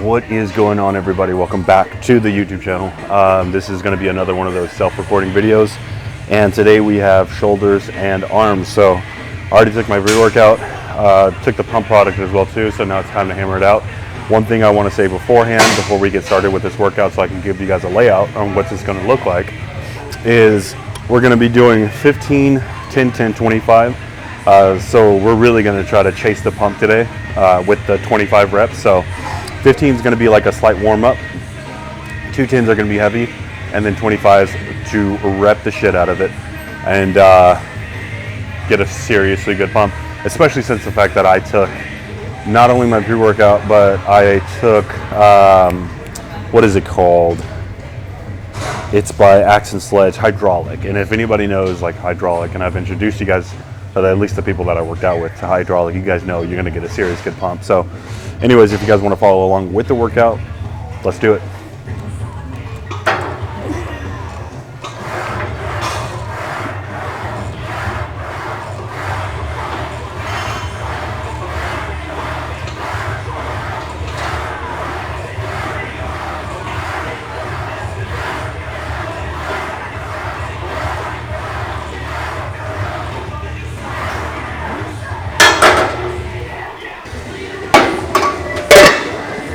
What is going on, everybody? Welcome back to the YouTube channel. This is going to be another one of those self-recording videos, and today we have shoulders and arms. So I already took my pre-workout, took the pump product as well too, so now it's time to hammer it out. One thing I want to say beforehand, before we get started with this workout, so I can give you guys a layout on what this is going to look like, is we're going to be doing 15, 10, 10, 25. So we're really going to try to chase the pump today with the 25 reps. So 15 is going to be like a slight warm up, 2 10s are going to be heavy, and then 25s to rep the shit out of it and get a seriously good pump, especially since the fact that I took not only my pre-workout, but I took, what is it called? It's by Axe and Sledge, Hydraulic. And if anybody knows like Hydraulic, and I've introduced you guys, at least the people that I worked out with, to Hydraulic, you guys know you're going to get a serious good pump. So anyways, if you guys want to follow along with the workout, let's do it.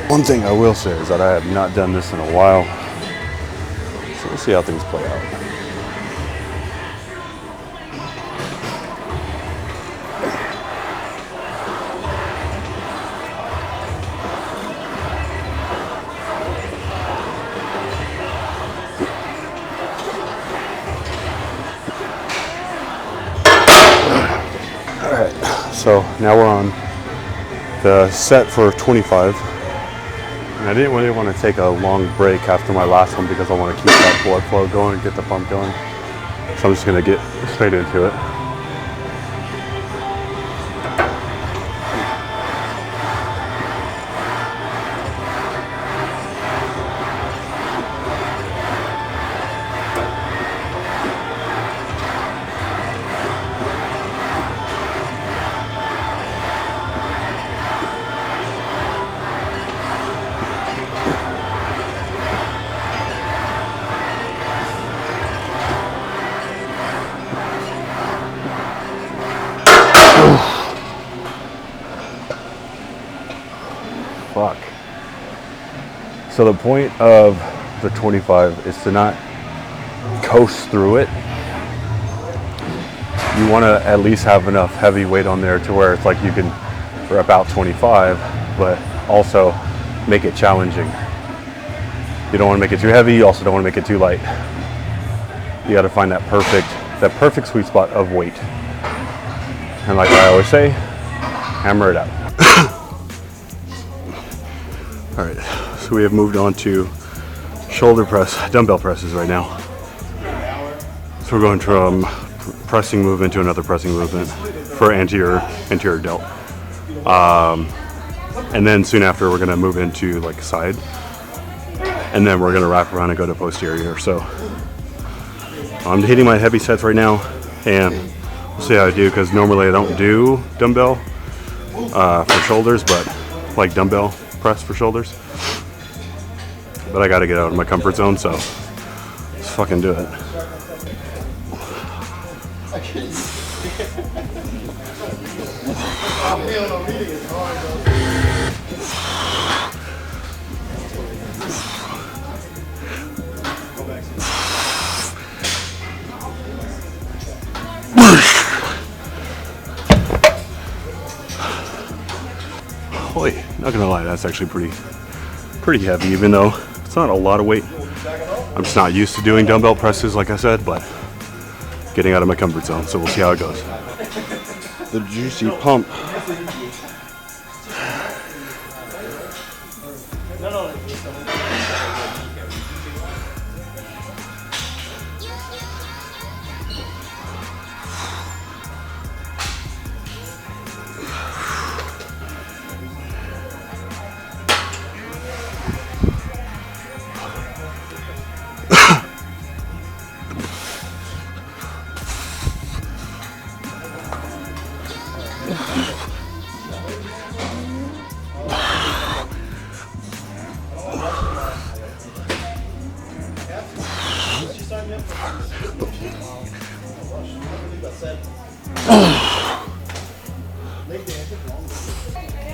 One thing I will say is that I have not done this in a while, so we'll see how things play out. All right, so now we're on the set for 25. And I didn't really want to take a long break after my last one because I want to keep that blood flow going and get the pump going. So I'm just going to get straight into it. Fuck. So the point of the 25 is to not coast through it. You want to at least have enough heavy weight on there to where it's like you can rep out 25, but also make it challenging. You don't want to make it too heavy, you also don't want to make it too light. You got to find that perfect sweet spot of weight. And like I always say, hammer it out. All right, so we have moved on to shoulder press, dumbbell presses right now. So we're going from pressing movement to another pressing movement for anterior delt. And then soon after we're gonna move into like side. And then we're gonna wrap around and go to posterior. So I'm hitting my heavy sets right now, and we'll see how I do, because normally I don't do dumbbell for shoulders, but like dumbbell press for shoulders. But I gotta get out of my comfort zone, so let's fucking do it. Holy, not gonna lie, that's actually pretty heavy, even though it's not a lot of weight. I'm just not used to doing dumbbell presses, like I said, but getting out of my comfort zone, so we'll see how it goes. The juicy pump.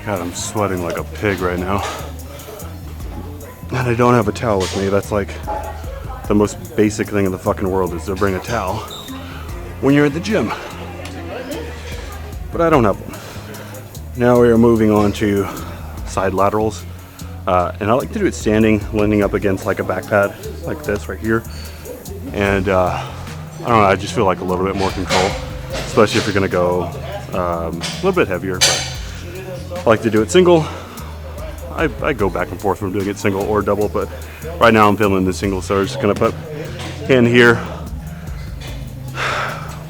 God, I'm sweating like a pig right now. And I don't have a towel with me. That's like the most basic thing in the fucking world, is to bring a towel when you're at the gym. But I don't have one. Now we are moving on to side laterals. And I like to do it standing, leaning up against like a back pad like this right here. And I don't know, I just feel like a little bit more control, especially if you're gonna go a little bit heavier. But I like to do it single. I go back and forth from doing it single or double, but right now I'm feeling the single, so I'm just gonna put hand here,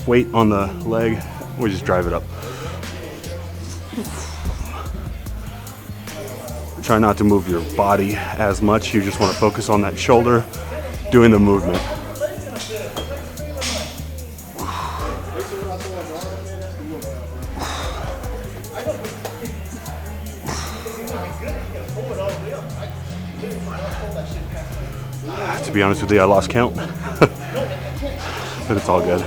weight on the leg, we just drive it up. Try not to move your body as much, you just want to focus on that shoulder doing the movement. To be honest with you, I lost count, but it's all good.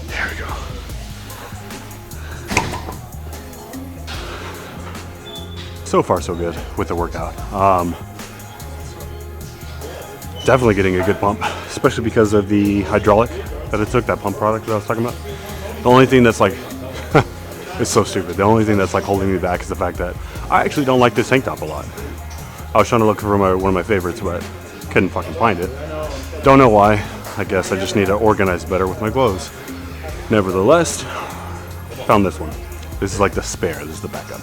There we go. So far so good with the workout. Definitely getting a good pump, especially because of the hydraulic that it took, that pump product that I was talking about. The only thing that's like, it's so stupid. The only thing that's like holding me back is the fact that I actually don't like this tank top a lot. I was trying to look for one of my favorites, but couldn't fucking find it. Don't know why. I guess I just need to organize better with my clothes. Nevertheless, found this one. This is like the spare. This is the backup.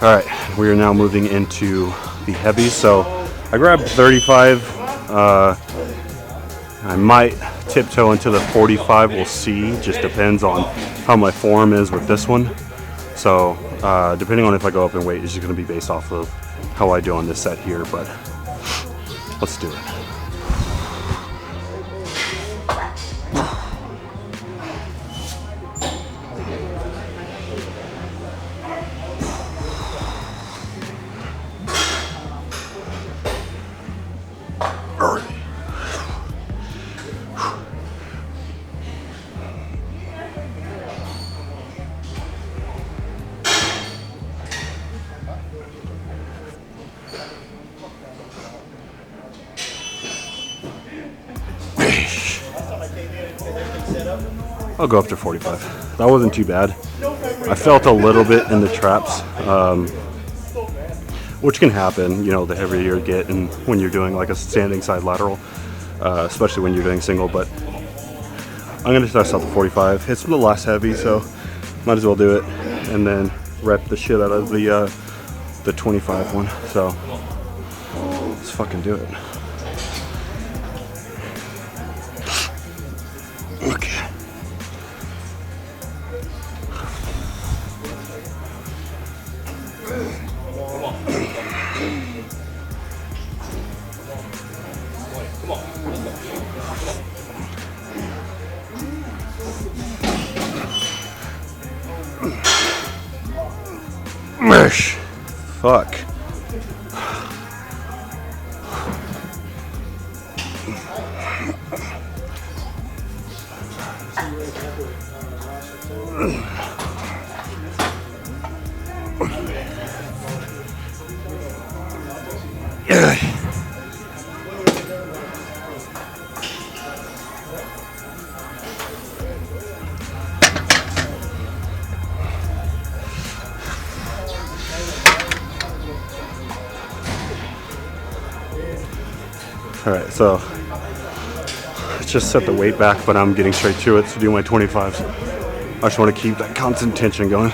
All right, we are now moving into the heavies. So I grabbed 35. I might tiptoe into the 45. We'll see. Just depends on how my form is with this one. So depending on if I go up in weight, it's just going to be based off of how I do on this set here. But let's do it. I'll go up to 45. That wasn't too bad. I felt a little bit in the traps, which can happen, you know, the heavier you get and when you're doing like a standing side lateral, especially when you're doing single, but I'm going to test out the 45. It's the last heavy, so might as well do it and then rep the shit out of the 25 one. So let's fucking do it. Okay. Fuck. All right, so let's just set the weight back, but I'm getting straight to it to do my 25s. I just want to keep that constant tension going.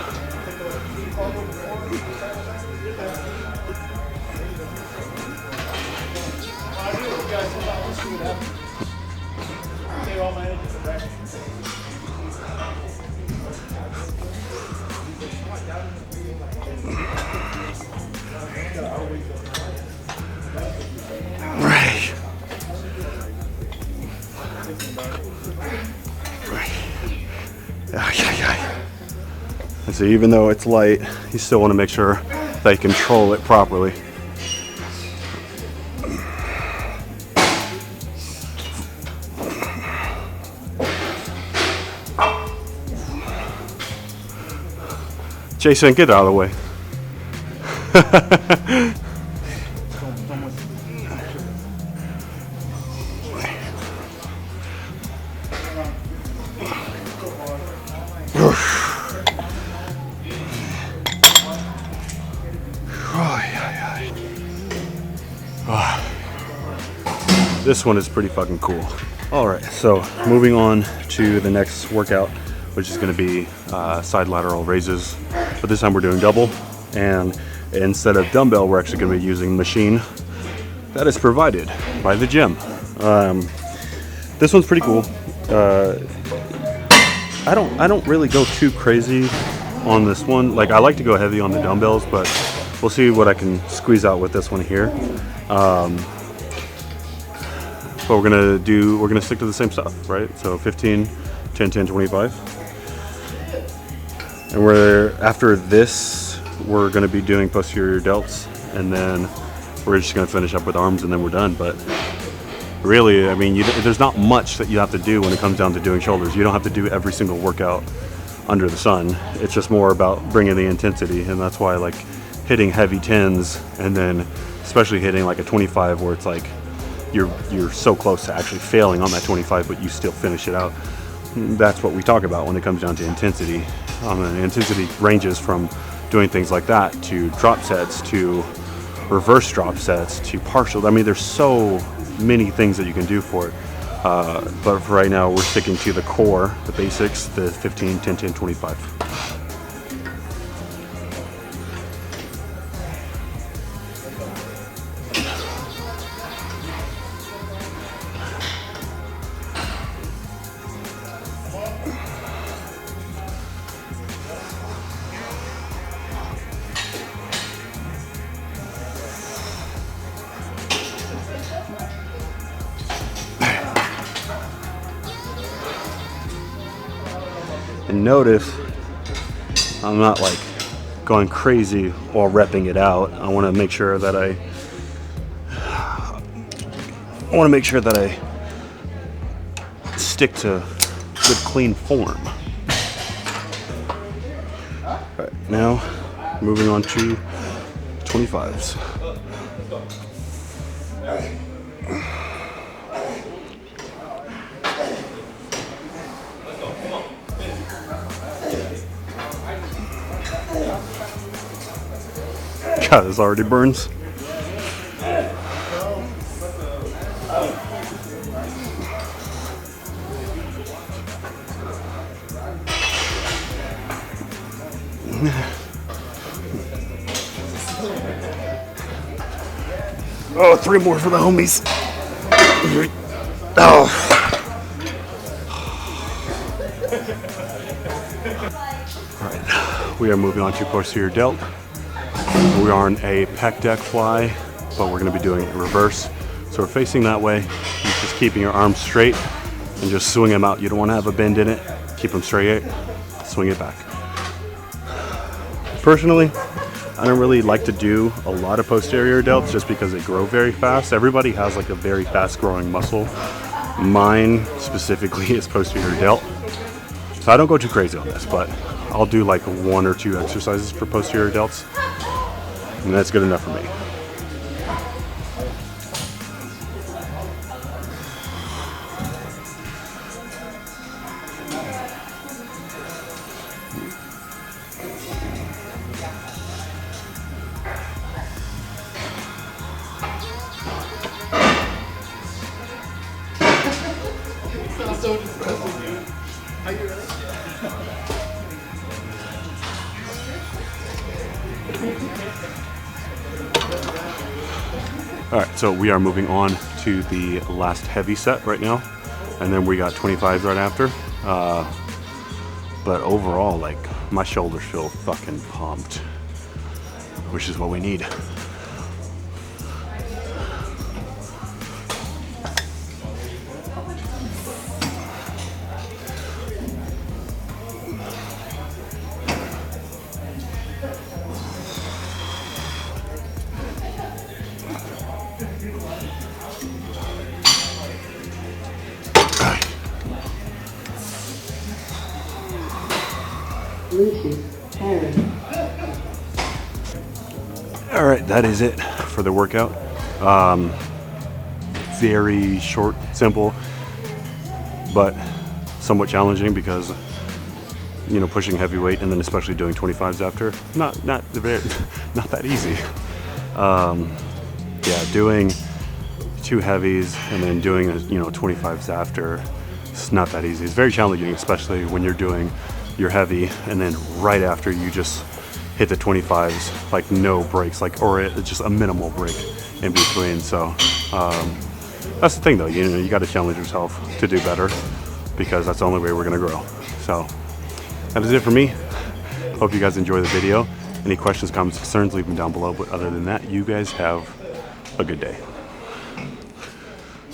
And so even though it's light, you still want to make sure that you control it properly. Jason, get out of the way. This one is pretty fucking cool. All right, so moving on to the next workout, which is going to be side lateral raises, but this time we're doing double, and instead of dumbbell, we're actually going to be using machine that is provided by the gym. This one's pretty cool. I don't really go too crazy on this one. Like, I like to go heavy on the dumbbells, but we'll see what I can squeeze out with this one here. But we're gonna stick to the same stuff, right? So 15, 10, 10, 25. And after this, we're gonna be doing posterior delts, and then we're just gonna finish up with arms, and then we're done. But really, I mean, there's not much that you have to do when it comes down to doing shoulders. You don't have to do every single workout under the sun. It's just more about bringing the intensity, and that's why I like hitting heavy 10s, and then especially hitting like a 25 where it's like you're so close to actually failing on that 25, but you still finish it out. That's what we talk about when it comes down to intensity. Intensity ranges from doing things like that to drop sets, to reverse drop sets, to partial. I mean, there's so many things that you can do for it. But for right now, we're sticking to the core, the basics, the 15, 10, 10, 25. And notice I'm not like going crazy while repping it out. I want to make sure that I stick to good clean form. All right, now moving on to 25s. God, this already burns. Oh, 3 more for the homies. Oh. All right, we are moving on to posterior delt. We are on a pec deck fly, but we're going to be doing it in reverse. So we're facing that way. You're just keeping your arms straight and just swing them out. You don't want to have a bend in it. Keep them straight. Swing it back. Personally, I don't really like to do a lot of posterior delts just because they grow very fast. Everybody has like a very fast growing muscle. Mine specifically is posterior delt. So I don't go too crazy on this, but I'll do like 1 or 2 exercises for posterior delts. And that's good enough for me. So disgusting, dude. Are you really? All right, so we are moving on to the last heavy set right now, and then we got 25s right after. But overall, like, my shoulders feel fucking pumped, which is what we need. Bluetooth pairing. All right, that is it for the workout. Very short, simple, but somewhat challenging because, you know, pushing heavy weight and then especially doing 25s after, not that easy. Yeah, doing 2 heavies and then doing 25s after, it's not that easy. It's very challenging, especially when you're doing your heavy and then right after you just hit the 25s, like no breaks, or just a minimal break in between. So that's the thing though, you got to challenge yourself to do better because that's the only way we're gonna grow. So that is it for me. Hope you guys enjoy the video. Any questions, comments, concerns, leave them down below. But other than that, you guys have a good day.